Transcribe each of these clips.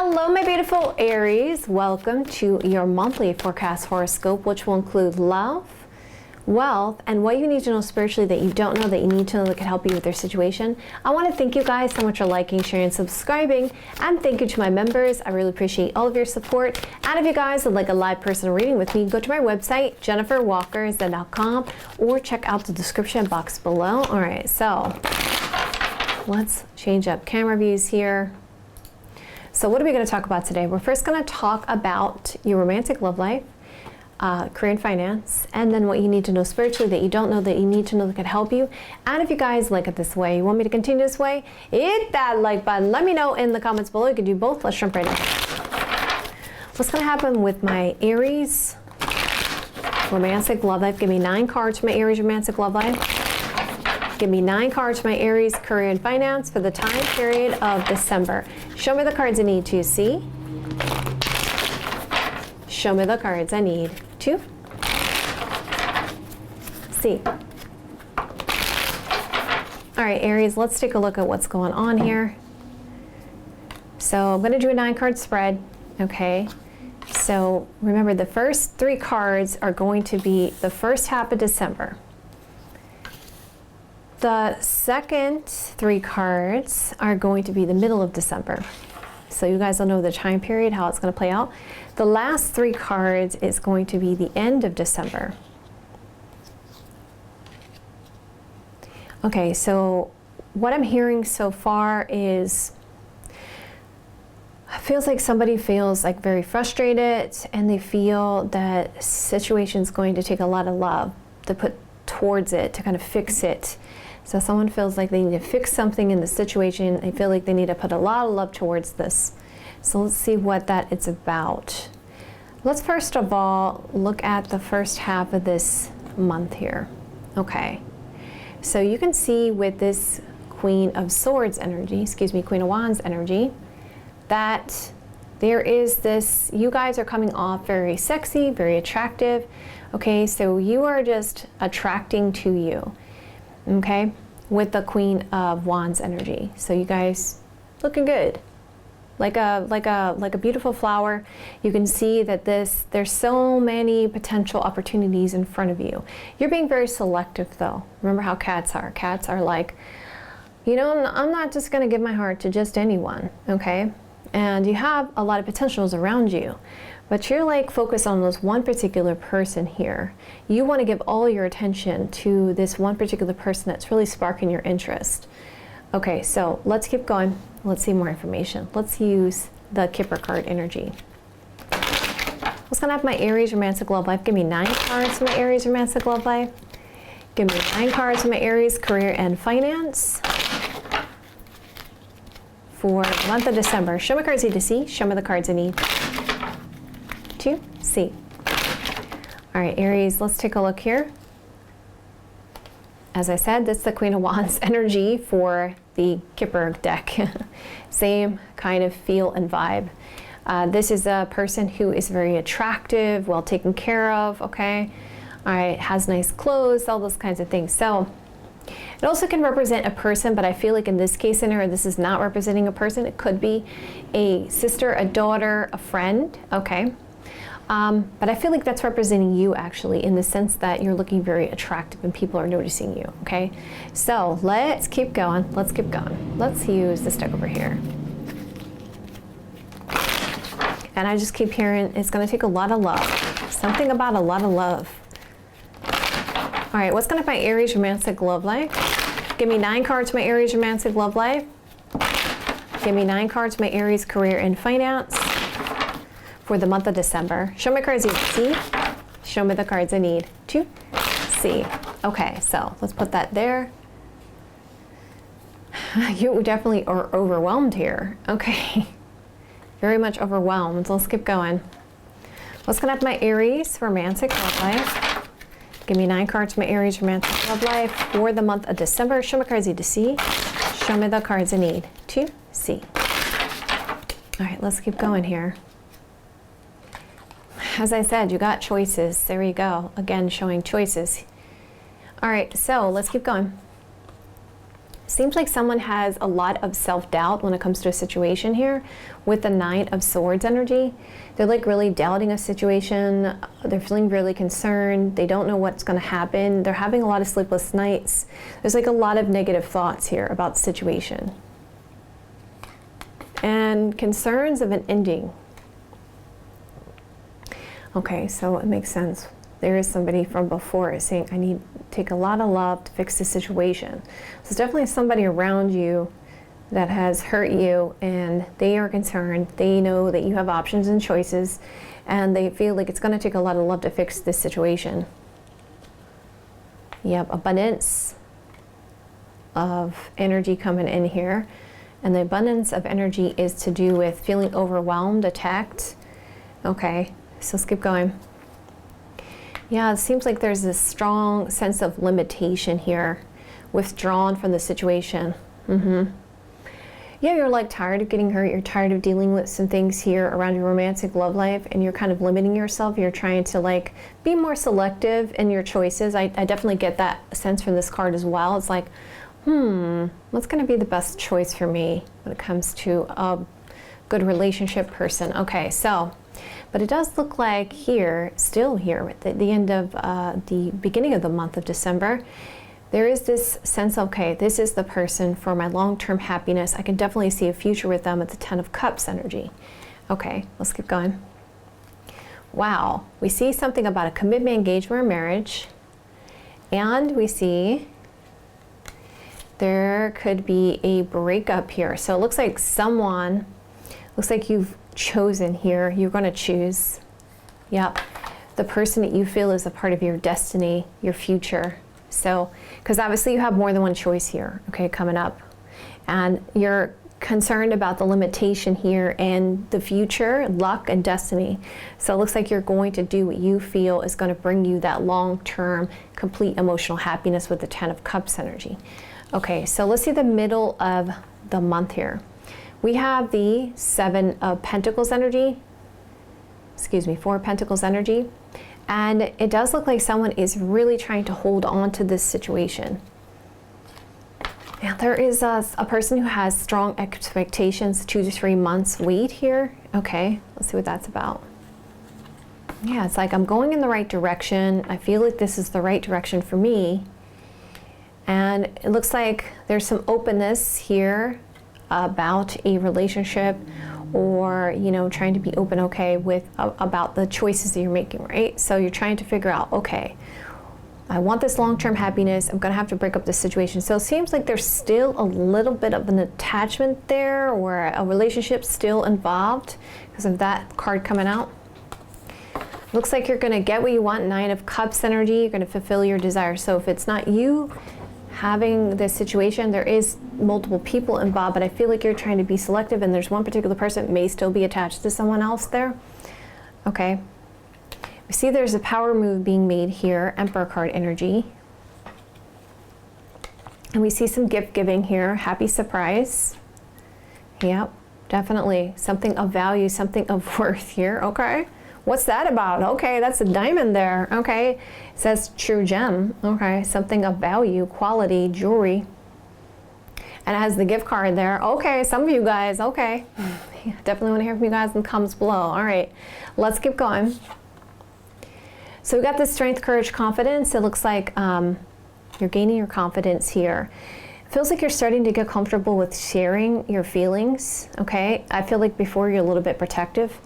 Hello, my beautiful Aries. Welcome to your monthly forecast horoscope, which will include love, wealth, and what you need to know spiritually that you don't know that you need to know that can help you with your situation. I want to thank you guys so much for liking, sharing, and subscribing. And thank you to my members. I really appreciate all of your support. And if you guys would like a live personal reading with me, go to my website, JenniferWalkerZen.com, or check out the description box below. All right, so let's change up camera views here. So what are we going to talk about today? We're first going to talk about your romantic love life, career and finance, and then what you need to know spiritually that you don't know that you need to know that could help you. And if you guys like it this way, you want me to continue this way, hit that like button. Let me know in the comments below. You can do both. Let's jump right in. What's going to happen with my Aries romantic love life? Give me 9 cards for my Aries romantic love life. Give me 9 cards for my Aries career and finance for the time period of December. Show me the cards I need to see. Show me the cards I need to see. All right, Aries, let's take a look at what's going on here. So I'm going to do a 9-card spread, okay? So remember, the first 3 cards are going to be the first half of December. The second 3 cards are going to be the middle of December. So you guys will know the time period, how it's going to play out. The last 3 cards is going to be the end of December. Okay, so what I'm hearing so far is, it feels like somebody feels like very frustrated, and they feel that situation's going to take a lot of love to put towards it, to kind of fix it. So someone feels like they need to fix something in the situation. They feel like they need to put a lot of love towards this. So let's see what that it's about. Let's first of all look at the first half of this month here. Okay. So you can see with this Queen of Swords energy, Queen of Wands energy, that there is this, you guys are coming off very sexy, very attractive. Okay, so you are just attracting to you. Okay, with the Queen of Wands energy. So you guys looking good. Like a beautiful flower. You can see that there's so many potential opportunities in front of you. You're being very selective though. Remember how cats are. Cats are like, you know, I'm not just gonna give my heart to just anyone, okay? And you have a lot of potentials around you, but you're like focused on this one particular person here. You want to give all your attention to this one particular person that's really sparking your interest. Okay, so let's keep going. Let's see more information. Let's use the Kipper card energy. What's going to have my Aries romantic love life? Give me 9 cards for my Aries romantic love life. Give me 9 cards for my Aries career and finance for the month of December. Show me cards I need to see. Show me the cards I need to see. All right, Aries, let's take a look here. As I said, this is the Queen of Wands energy for the Kipper deck. Same kind of feel and vibe. This is a person who is very attractive, well taken care of, okay? All right, has nice clothes, all those kinds of things. So it also can represent a person, but I feel like in this case scenario, this is not representing a person. It could be a sister, a daughter, a friend, okay? But I feel like that's representing you actually, in the sense that you're looking very attractive and people are noticing you, okay? So let's keep going. Let's keep going. Let's use this deck over here. And I just keep hearing it's going to take a lot of love. Something about a lot of love. All right, what's going to be my Aries romantic love life? Give me 9 cards for my Aries romantic love life. Give me 9 cards for my Aries career and finance for the month of December. Show me cards you see. Show me the cards I need to see. Okay, so let's put that there. You definitely are overwhelmed here. Okay, very much overwhelmed. Let's keep going. What's going to happen to my Aries romantic love life? Give me 9 cards for my Aries romantic love life for the month of December. Show me cards I need to see. Show me the cards I need to see. All right, let's keep going here. As I said, you got choices. There you go. Again, showing choices. All right, so let's keep going. Seems like someone has a lot of self-doubt when it comes to a situation here with the Nine of Swords energy. They're like really doubting a situation. They're feeling really concerned. They don't know what's going to happen. They're having a lot of sleepless nights. There's like a lot of negative thoughts here about the situation. And concerns of an ending. Okay, so it makes sense. There is somebody from before saying, I need to take a lot of love to fix the situation. So it's definitely somebody around you that has hurt you, and they are concerned. They know that you have options and choices, and they feel like it's going to take a lot of love to fix this situation. You have abundance of energy coming in here, and the abundance of energy is to do with feeling overwhelmed, attacked. Okay, so let's keep going. Yeah, it seems like there's this strong sense of limitation here, withdrawn from the situation. Yeah, you're like tired of getting hurt. You're tired of dealing with some things here around your romantic love life, and you're kind of limiting yourself. You're trying to like be more selective in your choices. I definitely get that sense from this card as well. It's like, what's going to be the best choice for me when it comes to a good relationship person? Okay, so. But it does look like here, still here, at the end of the beginning of the month of December, there is this sense of, okay, this is the person for my long-term happiness. I can definitely see a future with them at the Ten of Cups energy. Okay, let's keep going. Wow, we see something about a commitment, engagement, or marriage. And we see there could be a breakup here. So it looks like someone, looks like you've chosen here. You're going to choose, yep, the person that you feel is a part of your destiny, your future. So, because obviously you have more than one choice here, okay, coming up. And you're concerned about the limitation here and the future, luck and destiny. So it looks like you're going to do what you feel is going to bring you that long-term, complete emotional happiness with the Ten of Cups energy. Okay, so let's see the middle of the month here. We have the Seven of Pentacles energy, Four of Pentacles energy, and it does look like someone is really trying to hold on to this situation. Now there is a person who has strong expectations, 2 to 3 months wait here. Okay, let's see what that's about. Yeah, it's like I'm going in the right direction. I feel like this is the right direction for me. And it looks like there's some openness here about a relationship, or trying to be open, okay, with about the choices that you're making, right? So you're trying to figure out, okay, I want this long-term happiness. I'm gonna have to break up this situation. So it seems like there's still a little bit of an attachment there, or a relationship still involved because of that card coming out. Looks like you're gonna get what you want. Nine of Cups energy. You're gonna fulfill your desire. So if it's not you having this situation, there is multiple people involved, but I feel like you're trying to be selective, and there's one particular person that may still be attached to someone else there. Okay. We see there's a power move being made here, Emperor card energy. And we see some gift giving here, happy surprise. Yep, definitely something of value, something of worth here. Okay. What's that about? Okay, that's a diamond there. Okay, it says true gem. Okay, something of value, quality, jewelry. And it has the gift card there. Okay, some of you guys, okay. Definitely want to hear from you guys in the comments below. All right, let's keep going. So we got this strength, courage, confidence. It looks like you're gaining your confidence here. It feels like you're starting to get comfortable with sharing your feelings, okay? I feel like before you're a little bit protective.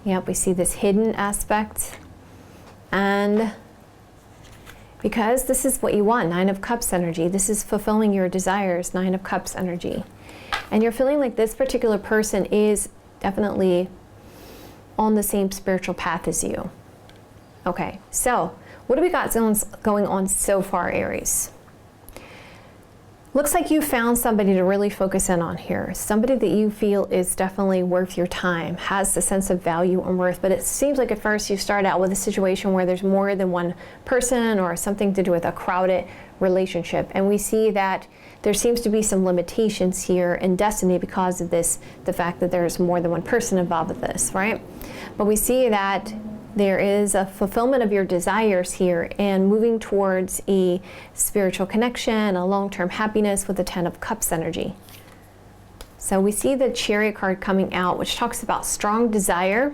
Yep, we see this hidden aspect. And because this is what you want, Nine of Cups energy. This is fulfilling your desires, Nine of Cups energy. And you're feeling like this particular person is definitely on the same spiritual path as you. Okay, so what do we got going on so far, Aries? Looks like you found somebody to really focus in on here. Somebody that you feel is definitely worth your time, has the sense of value and worth. But it seems like at first you start out with a situation where there's more than one person, or something to do with a crowded relationship. And we see that there seems to be some limitations here in destiny because of this, the fact that there's more than one person involved with this, right? But we see that there is a fulfillment of your desires here and moving towards a spiritual connection, a long-term happiness with the Ten of Cups energy. So we see the Chariot card coming out, which talks about strong desire,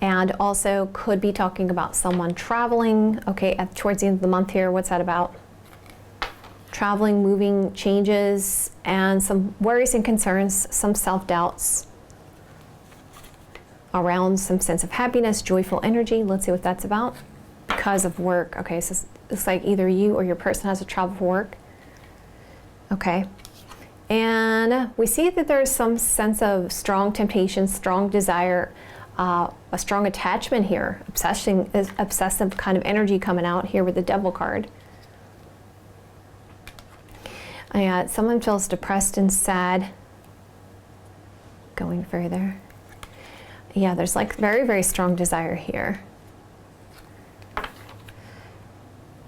and also could be talking about someone traveling. Okay, towards the end of the month here, what's that about? Traveling, moving, changes, and some worries and concerns, some self-doubts around some sense of happiness, joyful energy. Let's see what that's about. Because of work. Okay, so it's like either you or your person has to travel for work. Okay. And we see that there's some sense of strong temptation, strong desire, a strong attachment here, obsessive kind of energy coming out here with the Devil card. Someone feels depressed and sad. Going further. Yeah, there's like very, very strong desire here.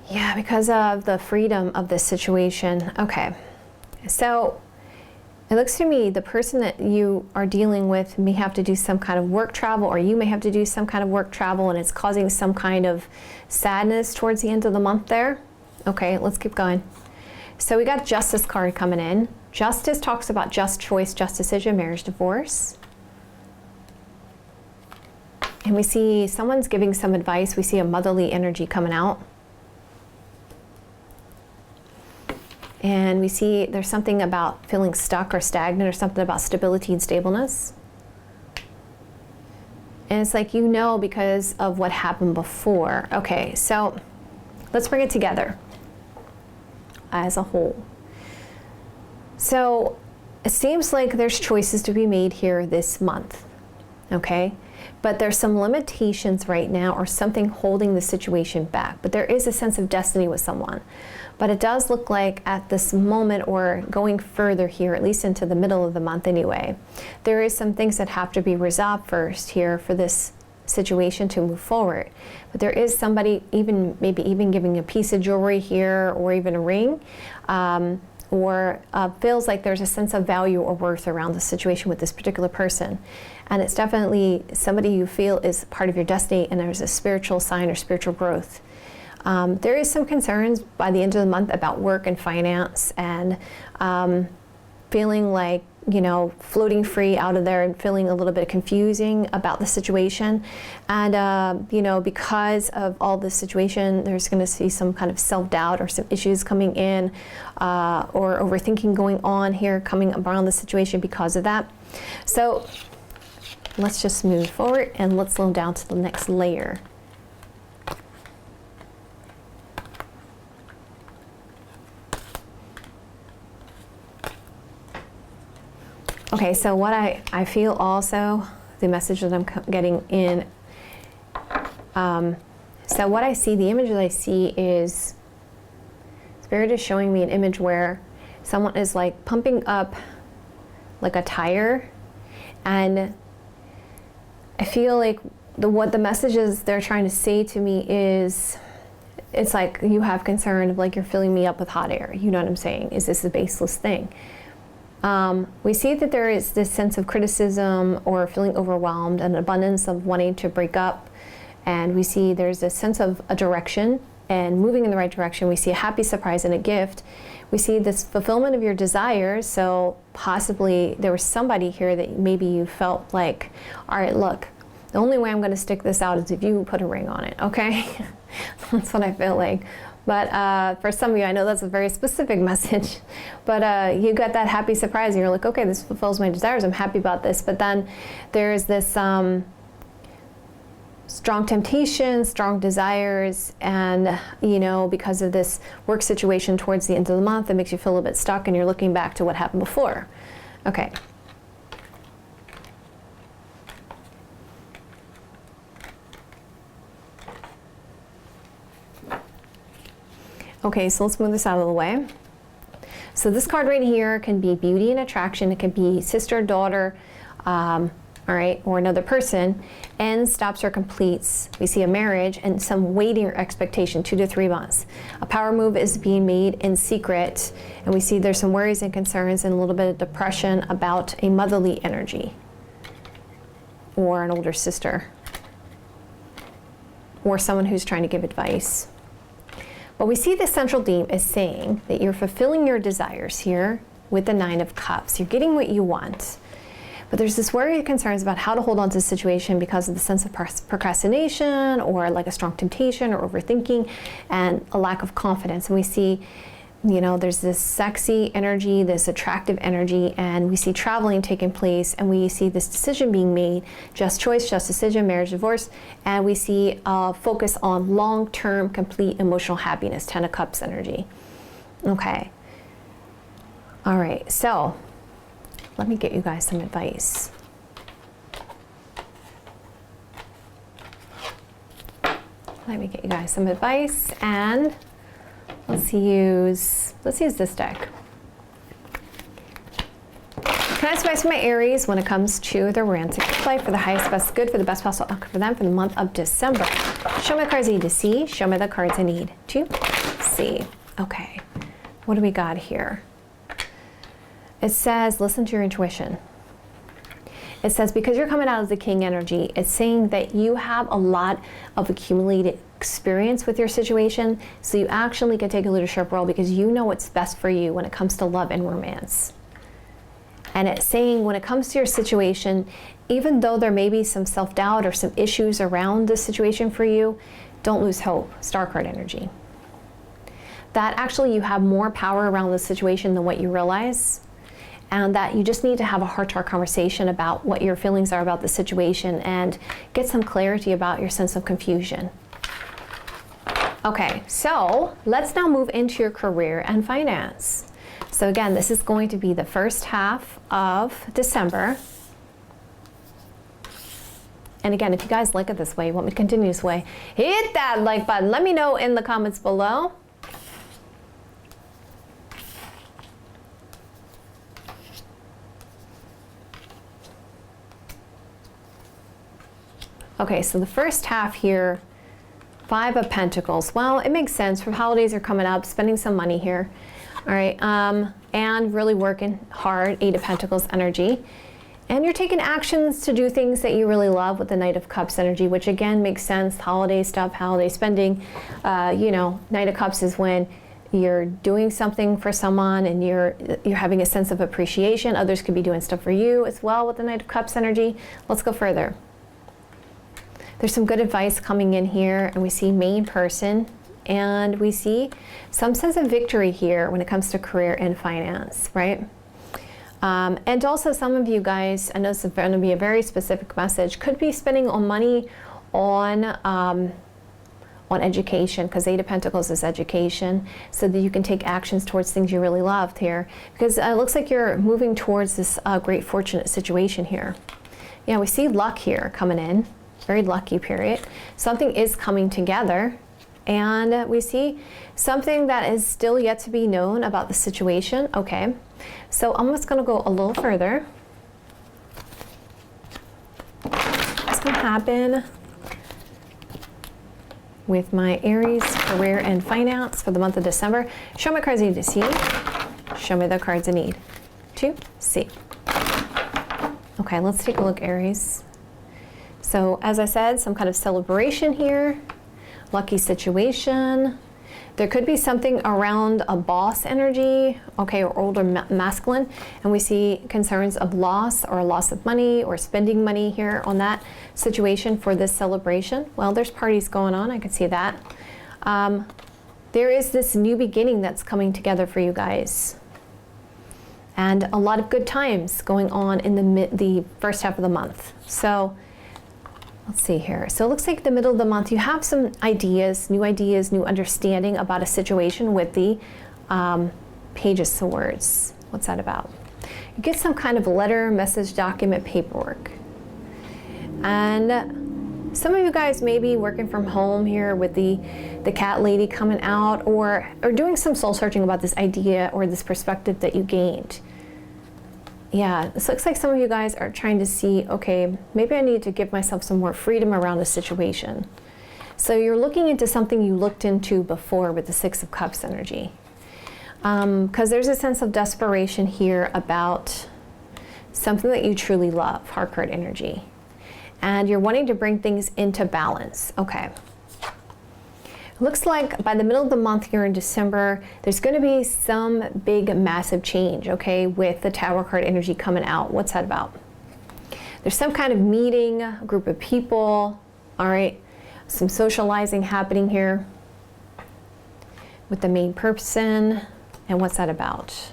Yeah, because of the freedom of this situation. Okay, so it looks to me the person that you are dealing with may have to do some kind of work travel, or you may have to do some kind of work travel, and it's causing some kind of sadness towards the end of the month there. Okay, let's keep going. So we got Justice card coming in. Justice talks about just choice, just decision, marriage, divorce. And we see someone's giving some advice. We see a motherly energy coming out. And we see there's something about feeling stuck or stagnant, or something about stability and stableness. And it's like, you know, because of what happened before. Okay, so let's bring it together as a whole. So it seems like there's choices to be made here this month. Okay? But there's some limitations right now, or something holding the situation back. But there is a sense of destiny with someone. But it does look like at this moment, or going further here, at least into the middle of the month anyway, there is some things that have to be resolved first here for this situation to move forward. But there is somebody maybe even giving a piece of jewelry here, or even a ring, or feels like there's a sense of value or worth around the situation with this particular person. And it's definitely somebody you feel is part of your destiny, and there's a spiritual sign or spiritual growth. There is some concerns by the end of the month about work and finance, and feeling like, you know, floating free out of there, and feeling a little bit confusing about the situation. And, you know, because of all this situation, there's going to be some kind of self-doubt or some issues coming in, or overthinking going on here, coming around the situation because of that. So let's just move forward, and let's slow down to the next layer. Okay, so what I feel also, the message that I'm getting in, so what I see, the image that I see is, Spirit is showing me an image where someone is like pumping up like a tire, and I feel like what the messages they're trying to say to me is, it's like you have concern of like, you're filling me up with hot air. You know what I'm saying? Is this a baseless thing? We see that there is this sense of criticism or feeling overwhelmed, an abundance of wanting to break up. And we see there's a sense of a direction and moving in the right direction. We see a happy surprise and a gift. We see this fulfillment of your desires. So possibly there was somebody here that maybe you felt like, all right, look, the only way I'm going to stick this out is if you put a ring on it, okay? That's what I feel like. But for some of you, I know that's a very specific message, but you got that happy surprise, and you're like, okay, this fulfills my desires, I'm happy about this. But then there's this strong temptation, strong desires, and, you know, because of this work situation towards the end of the month, it makes you feel a little bit stuck, and you're looking back to what happened before. Okay. Okay, so let's move this out of the way. So this card right here can be beauty and attraction. It can be sister, daughter, all right, or another person. Ends, stops, or completes. We see a marriage and some waiting or expectation, 2 to 3 months. A power move is being made in secret, and we see there's some worries and concerns and a little bit of depression about a motherly energy or an older sister. or someone who's trying to give advice. But we see the central theme is saying that you're fulfilling your desires here with the Nine of Cups. You're getting what you want. But there's this worry and concerns about how to hold on to the situation because of the sense of procrastination or like a strong temptation or overthinking and a lack of confidence. And we see, you know, there's this sexy energy, this attractive energy, and we see traveling taking place, and we see this decision being made, just choice, just decision, marriage, divorce, and we see focus on long-term, complete emotional happiness, Ten of Cups energy. Okay. All right, so let me get you guys some advice. Let me get you guys some advice, and let's use this deck. Can I advise my Aries when it comes to their romantic life for the highest, best good, for the best possible outcome for them for the month of December? Show me the cards I need to see. Show me the cards I need to see. Okay, what do we got here? It says, listen to your intuition. It says, because you're coming out of the King energy, it's saying that you have a lot of accumulated experience with your situation, so you actually can take a leadership role because you know what's best for you when it comes to love and romance. And it's saying when it comes to your situation, even though there may be some self-doubt or some issues around this situation for you, don't lose hope. Star card energy. That actually you have more power around the situation than what you realize. And that you just need to have a heart-to-heart conversation about what your feelings are about the situation and get some clarity about your sense of confusion. Okay, so let's now move into your career and finance. So again, this is going to be the first half of December. And again, if you guys like it this way, you want me to continue this way, hit that like button. Let me know in the comments below. Okay, so the first half here, Five of Pentacles. Well, it makes sense. For holidays are coming up, spending some money here. All right, and really working hard, Eight of Pentacles energy. And you're taking actions to do things that you really love with the Knight of Cups energy, which again makes sense. Holiday stuff, holiday spending. You know, Knight of Cups is when you're doing something for someone and you're having a sense of appreciation. Others could be doing stuff for you as well with the Knight of Cups energy. Let's go further. There's some good advice coming in here, and we see main person, and we see some sense of victory here when it comes to career and finance, right? And also some of you guys, I know this is going to be a very specific message, could be spending on money on education, because Eight of Pentacles is education, so that you can take actions towards things you really loved here. Because it looks like you're moving towards this great fortunate situation here. Yeah, we see luck here coming in. Very lucky period. Something is coming together, and we see something that is still yet to be known about the situation. Okay, so I'm just going to go a little further. What's going to happen with my Aries career and finance for the month of December? Show me cards I need to see. Show me the cards I need to see. Okay, let's take a look, Aries. So as I said, some kind of celebration here, lucky situation. There could be something around a boss energy, okay, or older masculine, and we see concerns of loss or loss of money or spending money here on that situation for this celebration. Well, there's parties going on, I can see that. There is this new beginning that's coming together for you guys. And a lot of good times going on in the first half of the month. So let's see here. So it looks like the middle of the month, you have some ideas, new understanding about a situation with the Page of Swords. What's that about? You get some kind of letter, message, document, paperwork. And some of you guys may be working from home here with the cat lady coming out, or doing some soul searching about this idea or this perspective that you gained. Yeah, this looks like some of you guys are trying to see, okay, maybe I need to give myself some more freedom around a situation. So you're looking into something you looked into before with the Six of Cups energy. Because there's a sense of desperation here about something that you truly love, Heart card energy. And you're wanting to bring things into balance. Okay. Looks like by the middle of the month here in December, there's going to be some big, massive change, okay, with the Tower card energy coming out. What's that about? There's some kind of meeting, a group of people, all right, some socializing happening here with the main person. And what's that about?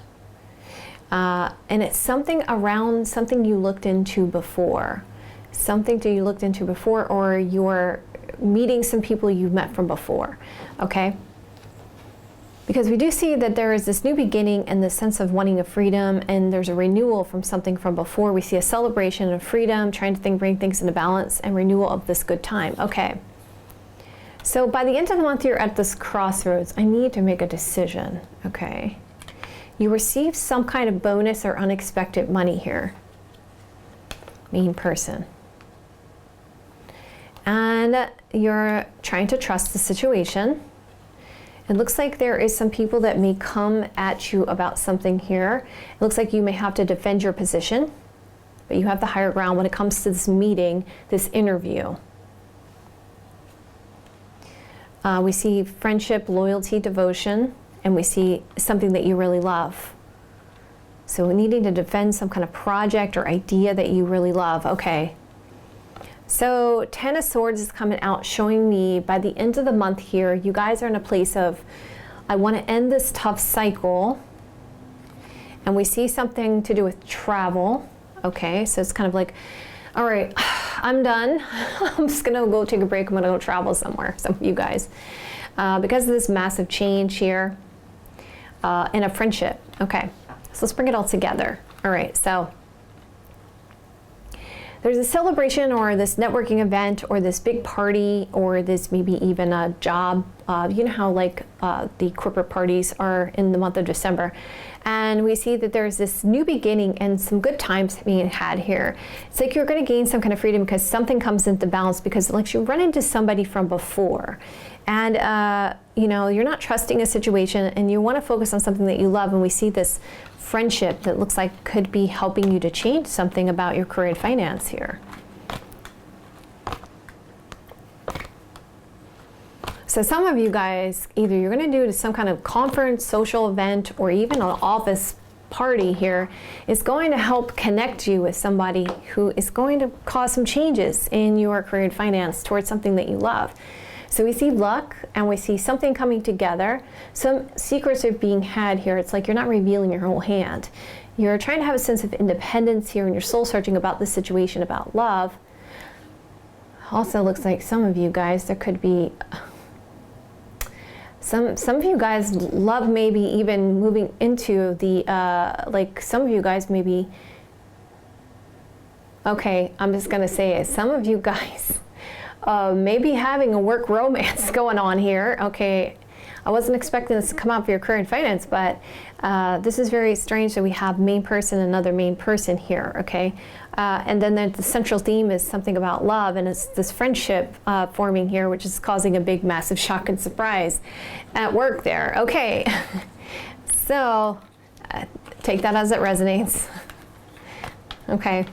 And it's something around something you looked into before. Something that you looked into before, or you're meeting some people you've met from before, okay? Because we do see that there is this new beginning and the sense of wanting a freedom, and there's a renewal from something from before. We see a celebration of freedom, trying to bring things into balance, and renewal of this good time, okay? So by the end of the month, you're at this crossroads. I need to make a decision, okay? You receive some kind of bonus or unexpected money here. Main person. And you're trying to trust the situation. It looks like there is some people that may come at you about something here. It looks like you may have to defend your position, but you have the higher ground when it comes to this meeting, this interview. We see friendship, loyalty, devotion, and we see something that you really love. So needing to defend some kind of project or idea that you really love. Okay. So 10 of Swords is coming out, showing me by the end of the month here, you guys are in a place of, I want to end this tough cycle. And we see something to do with travel. Okay, so it's kind of like, all right, I'm done. I'm just going to go take a break. I'm going to go travel somewhere, some of you guys. Because of this massive change here in a friendship. Okay, so let's bring it all together. All right, so there's a celebration or this networking event or this big party or this maybe even a job. You know how like the corporate parties are in the month of December. And we see that there's this new beginning and some good times being had here. It's like you're going to gain some kind of freedom because something comes into balance, because like you run into somebody from before. And, you know, you're not trusting a situation and you want to focus on something that you love. And we see this friendship that looks like could be helping you to change something about your career and finance here. So some of you guys, either you're going to do some kind of conference, social event, or even an office party here is going to help connect you with somebody who is going to cause some changes in your career and finance towards something that you love. So we see luck and we see something coming together. Some secrets are being had here. It's like you're not revealing your whole hand. You're trying to have a sense of independence here and you're soul searching about this situation, about love. Also looks like some of you guys, there could be some of you guys love maybe even moving into the, like some of you guys maybe, okay, I'm just going to say it. Some of you guys maybe having a work romance going on here. Okay, I wasn't expecting this to come out for your career and finance, but this is very strange that we have main person, another main person here, okay? And then the central theme is something about love, and it's this friendship forming here, which is causing a big, massive shock and surprise at work there. Okay, so take that as it resonates. Okay.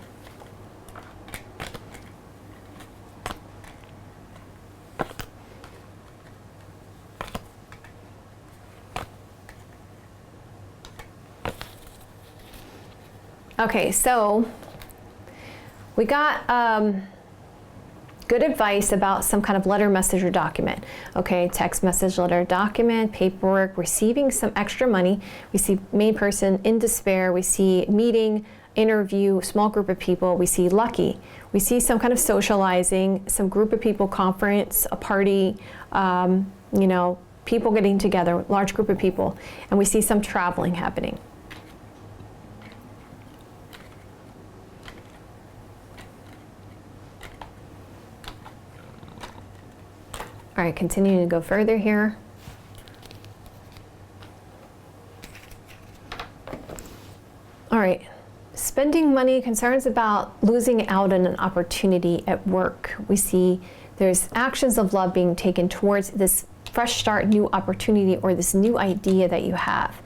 Okay, so we got good advice about some kind of letter, message, or document. Okay, text message, letter, document, paperwork, receiving some extra money. We see main person in despair. We see meeting, interview, small group of people. We see lucky. We see some kind of socializing, some group of people, conference, a party, you know, people getting together, large group of people. And we see some traveling happening. All right, continuing to go further here. All right, spending money, concerns about losing out on an opportunity at work. We see there's actions of love being taken towards this fresh start, new opportunity, or this new idea that you have.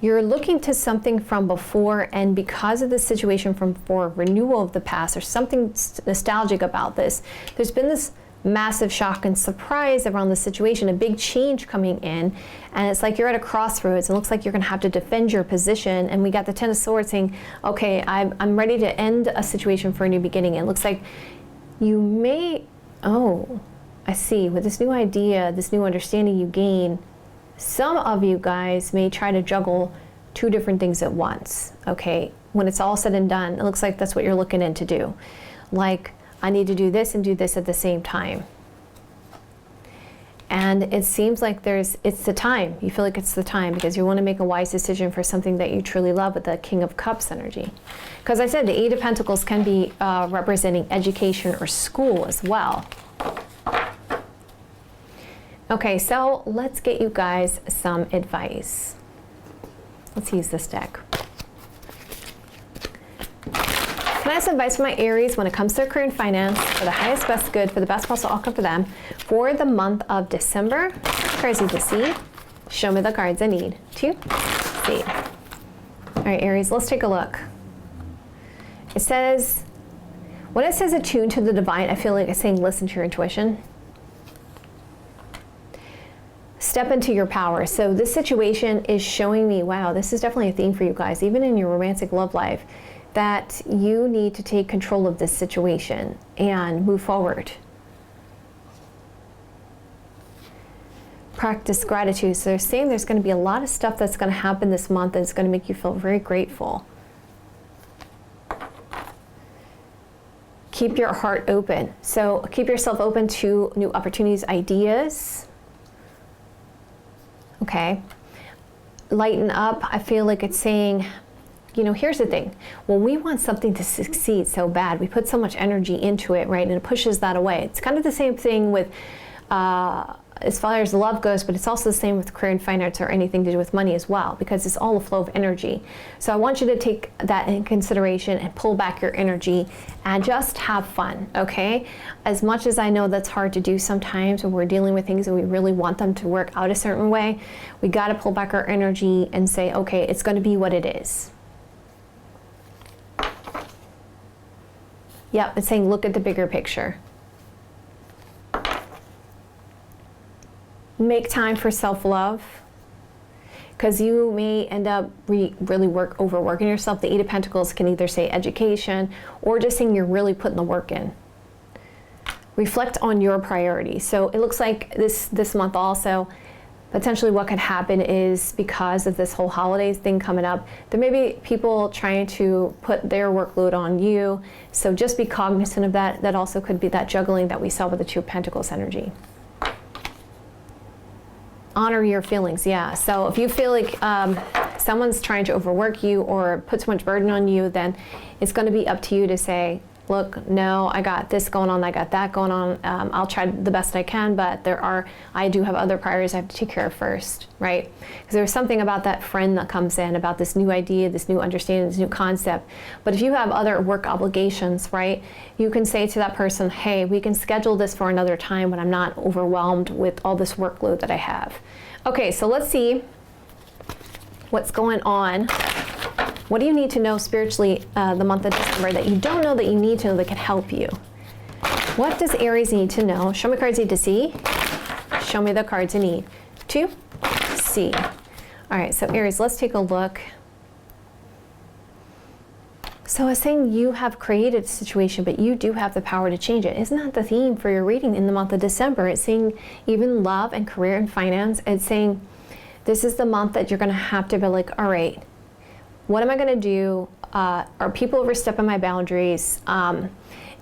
You're looking to something from before, and because of the situation from before, renewal of the past, or something nostalgic about this, there's been this massive shock and surprise around the situation, a big change coming in, and it's like you're at a crossroads. It looks like you're going to have to defend your position, and we got the Ten of Swords saying, okay, I'm ready to end a situation for a new beginning. It looks like you may, oh, I see, with this new idea, this new understanding you gain, some of you guys may try to juggle two different things at once, okay? When it's all said and done, it looks like that's what you're looking in to do. Like, I need to do this and do this at the same time. And it seems like it's the time. You feel like it's the time because you want to make a wise decision for something that you truly love with the King of Cups energy. Because I said the Eight of Pentacles can be representing education or school as well. Okay, so let's get you guys some advice. Let's use this deck. Can I have some advice for my Aries when it comes to their career and finance for the highest, best good, for the best possible outcome for them for the month of December? Cards need to see. Show me the cards I need to see. All right, Aries, let's take a look. It says, when it says attune to the divine, I feel like it's saying listen to your intuition. Step into your power. So this situation is showing me, wow, this is definitely a theme for you guys, even in your romantic love life, that you need to take control of this situation and move forward. Practice gratitude. So they're saying there's going to be a lot of stuff that's going to happen this month that's going to make you feel very grateful. Keep your heart open. So keep yourself open to new opportunities, ideas. Okay. Lighten up. I feel like it's saying, you know, here's the thing. When we want something to succeed so bad, we put so much energy into it, right? And it pushes that away. It's kind of the same thing with, as far as love goes, but it's also the same with career and finance or anything to do with money as well, because it's all a flow of energy. So I want you to take that in consideration and pull back your energy and just have fun, okay? As much as I know that's hard to do sometimes when we're dealing with things and we really want them to work out a certain way, we got to pull back our energy and say, okay, it's going to be what it is. Yep, it's saying look at the bigger picture. Make time for self-love, because you may end up really overworking yourself. The Eight of Pentacles can either say education or just saying you're really putting the work in. Reflect on your priorities. So it looks like this month also, potentially what could happen is because of this whole holidays thing coming up, there may be people trying to put their workload on you. So just be cognizant of that. That also could be that juggling that we saw with the Two of Pentacles energy. Honor your feelings, yeah. So if you feel like someone's trying to overwork you or put too much burden on you, then it's going to be up to you to say, look, no, I got this going on, I got that going on. I'll try the best I can, but I do have other priorities I have to take care of first, right? Because there's something about that friend that comes in, about this new idea, this new understanding, this new concept. But if you have other work obligations, right, you can say to that person, hey, we can schedule this for another time when I'm not overwhelmed with all this workload that I have. Okay, so let's see what's going on. What do you need to know spiritually the month of December that you don't know that you need to know that can help you? What does Aries need to know? Show me cards you need to see. Show me the cards you need to see. All right, so Aries, let's take a look. So I was saying you have created a situation, but you do have the power to change it. Isn't that the theme for your reading in the month of December? It's saying even love and career and finance. It's saying this is the month that you're going to have to be like, all right, what am I going to do? Are people overstepping my boundaries? Am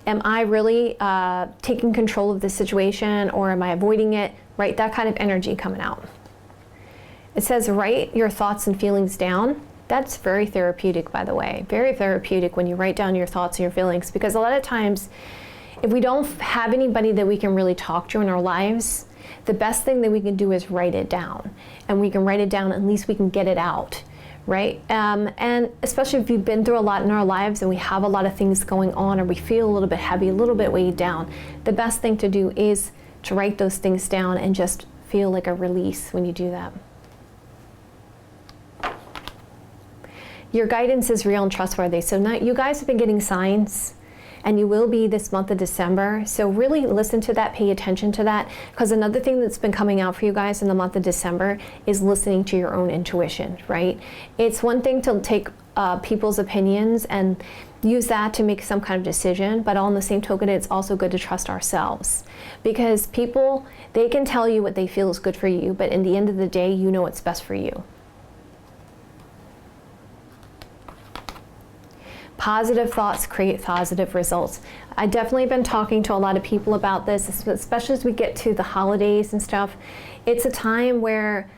I really taking control of the situation, or am I avoiding it? Right, that kind of energy coming out. It says write your thoughts and feelings down. That's very therapeutic, by the way. Very therapeutic when you write down your thoughts and your feelings, because a lot of times, if we don't have anybody that we can really talk to in our lives, the best thing that we can do is write it down. And we can write it down, at least we can get it out. Right? And especially if you've been through a lot in our lives and we have a lot of things going on, or we feel a little bit heavy, a little bit weighed down, the best thing to do is to write those things down and just feel like a release when you do that. Your guidance is real and trustworthy. So now you guys have been getting signs, and you will be this month of December. So really listen to that, pay attention to that, because another thing that's been coming out for you guys in the month of December is listening to your own intuition, right? It's one thing to take people's opinions and use that to make some kind of decision, but on the same token, it's also good to trust ourselves, because people, they can tell you what they feel is good for you, but in the end of the day, you know what's best for you. Positive thoughts create positive results. I've definitely been talking to a lot of people about this, especially as we get to the holidays and stuff. It's a time where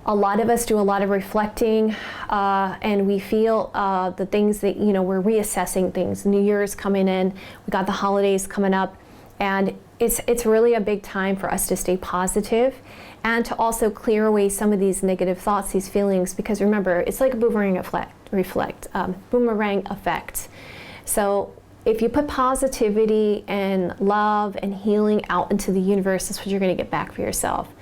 a lot of us do a lot of reflecting, and we feel the things that, you know, we're reassessing things. New Year's coming in, we got the holidays coming up, and it's really a big time for us to stay positive and to also clear away some of these negative thoughts, these feelings, because remember, it's like a boomerang effect. So if you put positivity and love and healing out into the universe, that's what you're going to get back for yourself.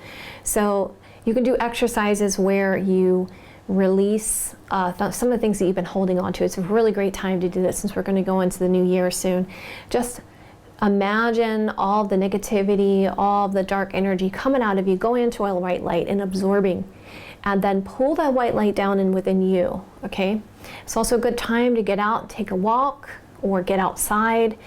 So you can do exercises where you release some of the things that you've been holding on to. It's a really great time to do this since we're going to go into the new year soon. Just imagine all the negativity, all the dark energy coming out of you, going into a white light and absorbing, and then pull that white light down in within you, okay? It's also a good time to get out, take a walk, or get outside.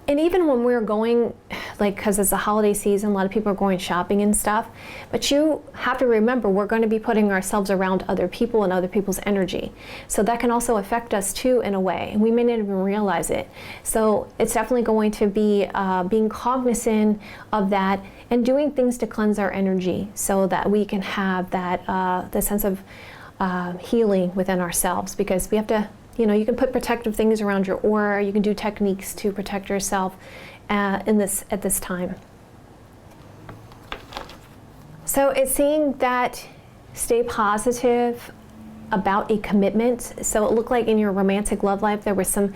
And even when we're going, like, because it's a holiday season, a lot of people are going shopping and stuff, but you have to remember, we're going to be putting ourselves around other people and other people's energy. So that can also affect us too, in a way, and we may not even realize it. So it's definitely going to be being cognizant of that and doing things to cleanse our energy so that we can have that the sense of healing within ourselves, because we have to, you know, you can put protective things around your aura. You can do techniques to protect yourself at this time. So it's saying that stay positive about a commitment. So it looked like in your romantic love life, there was some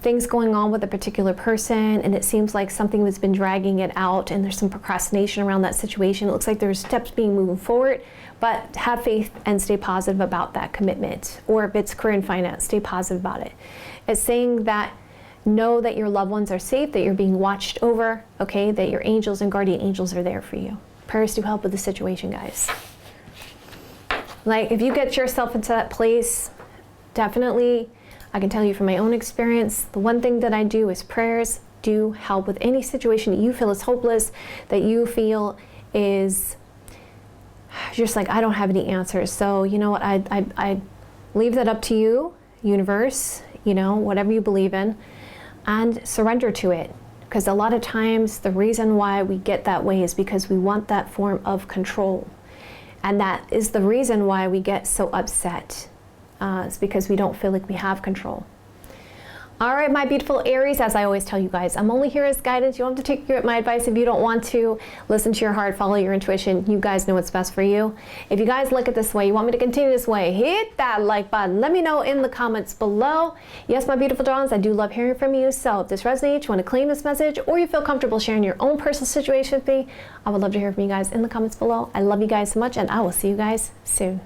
things going on with a particular person, and it seems like something has been dragging it out, and there's some procrastination around that situation. It looks like there's steps being moving forward, but have faith and stay positive about that commitment. Or if it's career and finance, stay positive about it. It's saying that know that your loved ones are safe, that you're being watched over, okay, that your angels and guardian angels are there for you. Prayers do help with the situation, guys. Like, if you get yourself into that place, definitely, I can tell you from my own experience, the one thing that I do is prayers do help with any situation that you feel is hopeless, that you feel is just like, I don't have any answers. So, you know what, I leave that up to you, universe, you know, whatever you believe in, and surrender to it. Because a lot of times the reason why we get that way is because we want that form of control. And that is the reason why we get so upset. It's because we don't feel like we have control. All right, my beautiful Aries, as I always tell you guys, I'm only here as guidance. You don't have to take my advice if you don't want to. Listen to your heart, follow your intuition. You guys know what's best for you. If you guys look at this way, you want me to continue this way, hit that like button. Let me know in the comments below. Yes, my beautiful darlings, I do love hearing from you. So if this resonates, you want to claim this message, or you feel comfortable sharing your own personal situation with me, I would love to hear from you guys in the comments below. I love you guys so much, and I will see you guys soon.